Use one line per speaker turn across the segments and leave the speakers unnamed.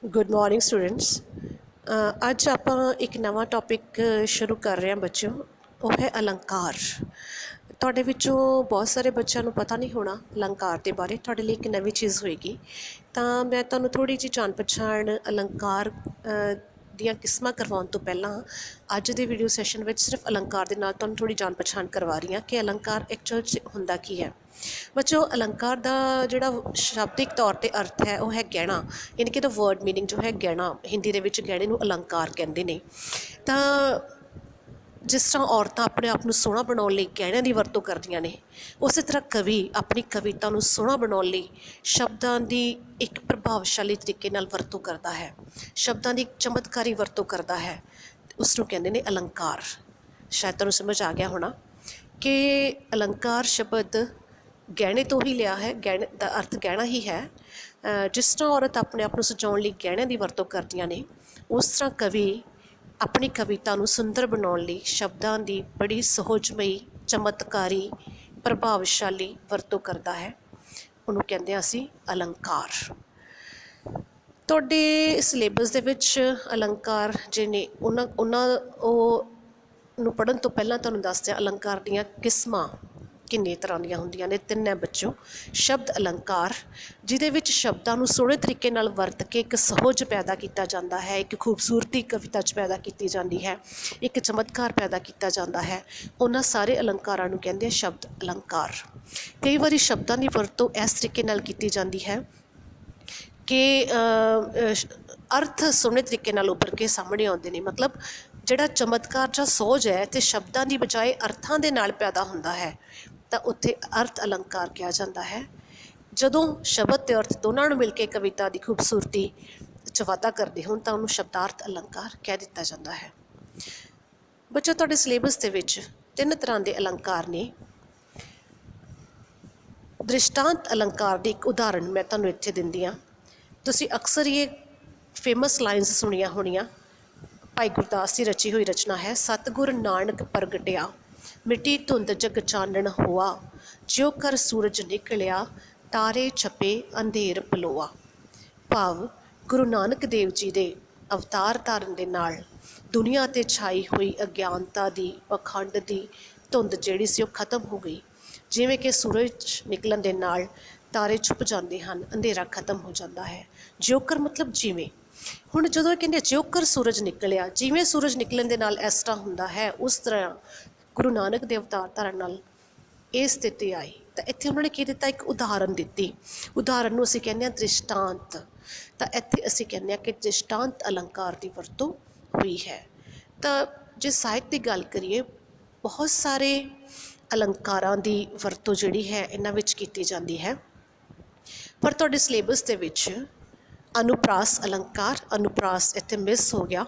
Good morning students. अज आप एक नवा टॉपिक शुरू कर रहे हैं बच्चों, वो है अलंकार। तुहाडे विचों बहुत सारे बच्चों को पता नहीं होना अलंकार के बारे, तुहाडे लिए एक नवी चीज़ होएगी। तो मैं तुहानूं थोड़ी जी जान पछाण अलंकार दियां किस्मां करवाउण तो पहलां अज दे वीडियो सैशन विच सिर्फ अलंकार दे नाल तुहानूं थोड़ी जान पछाण करवा रही हाँ कि अलंकार एक्चुअल च हुंदा की है। बच्चों अलंकार का जोड़ा शाब्दिक तौर पर अर्थ है वह है गहना, यानी कि वर्ड मीनिंग जो है गहना, हिंदी के गहने को अलंकार कहते हैं। तो जिस तरह औरतां अपने आप को सोहना बनाने गहणियां की वरतों करदियां ने, उस तरह कवि अपनी कविता को सोहना बनाने शब्दों की एक प्रभावशाली तरीके नाल वरतों करता है, शब्दों की एक चमत्कारी वरतों करता है। उसनूं कहंदे ने अलंकार। शायद तुहानूं समझ आ गया होना कि अलंकार शब्द गहने तो ही लिया है, गहने का अर्थ गहना ही है। जिस तरह औरत अपने आप को सजाउण लई गहणियां की वरतों करदियां ने, उस तरह कवि अपनी कविता को सुंदर बनाने लई शब्दों की बड़ी सुहजमई चमत्कारी प्रभावशाली वरतों करता है। उन्होंने कहते हैं असी अलंकार। तुहाडे सिलेबस दे विच अलंकार जिन्हें उन्होंने पढ़न तो पहलां तुहानूं दस दिया अलंकार दीयां किस्मां किन्ने तरह दीयां हुंदियां ने। तीन है बच्चों। शब्द अलंकार जिहदे विच शब्दां नूं सोहणे तरीके नाल वरत के एक सहज पैदा किया जाता है, एक खूबसूरती कविता च पैदा की जाती है, एक चमत्कार पैदा किया जाता है। उन्हां सारे अलंकारां नूं कहंदे आ शब्द अलंकार। कई बारी शब्दां की वरतों इस तरीके नाल की जाती है कि अर्थ सोहने तरीके नाल उभर के सामने आउंदे ने। मतलब जिहड़ा चमत्कार ਜਾਂ सोच है तो शब्दों की बजाय अर्थां दे नाल पैदा हुंदा है, तो उत्थे अर्थ अलंकार कहा जाता है। जदों शब्द ते अर्थ दोनों मिल के कविता की खूबसूरती च वाधा करते होण तो उन्होंने शब्दार्थ अलंकार कह दिता जाता है। बच्चों तुहाडे सिलेबस दे विच तीन तरह के अलंकार ने। दृष्टांत अलंकार की एक उदाहरण मैं तुहानूं इत्थे दिंदी हां। तुसीं अक्सर ये फेमस लाइन्स सुनिया होनियां। भाई गुरदास की रची हुई रचना है। सतगुर नानक प्रगटिया मिट्टी धुंध जग चानण होआ, ज्यों कर सूरज निकलिया तारे छपे अंधेर पलोआ। भाव गुरु नानक देव जी के अवतार धारण के नाल दुनिया ते छाई हुई अज्ञानता की पखंड की धुंध जिहड़ी सी खत्म हो गई। जिवें कि सूरज निकलन के नाल तारे छुप जाते हैं, अंधेरा खत्म हो जाता है। ज्योकर मतलब जिवें। हुण जदों कहंदे ज्योकर सूरज निकलिया, जिवें सूरज निकलन के नाल इस तरह हुंदा है, उस तरह गुरु नानक देव अवतार धारण नाल ये स्थिति आई। तो इत्थे उन्होंने की दिता, एक उदाहरण दी। उदाहरण नूं असीं कहंदे हां दृष्टांत। तो इत्थे असीं कहंदे हां कि दृष्टांत अलंकार की वरतों हुई है। तो जे साहित्य की गल करिए, बहुत सारे अलंकारां की वरतों जिहड़ी है इन्हां विच कीती जांदी है। पर तुहाडे सिलेबस दे विच अनुप्रास अलंकार, अनुप्रास इत्थे मिस हो गया,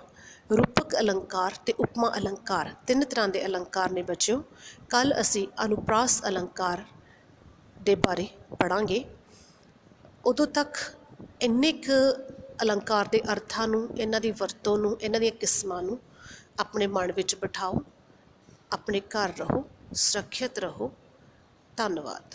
रूपक अलंकार ते उपमा अलंकार तीन तरह के अलंकार ने बच्चों। कल असी अनुप्रास अलंकार दे बारे पढ़ांगे। उदों तक इन्ने क अलंकार के अर्थां नूं, इन्हां दी वरतों नूं, इन्हां दी किस्मां नूं अपने मन विच बिठाओ। अपने घर रहो, सुरक्षित रहो। धन्यवाद।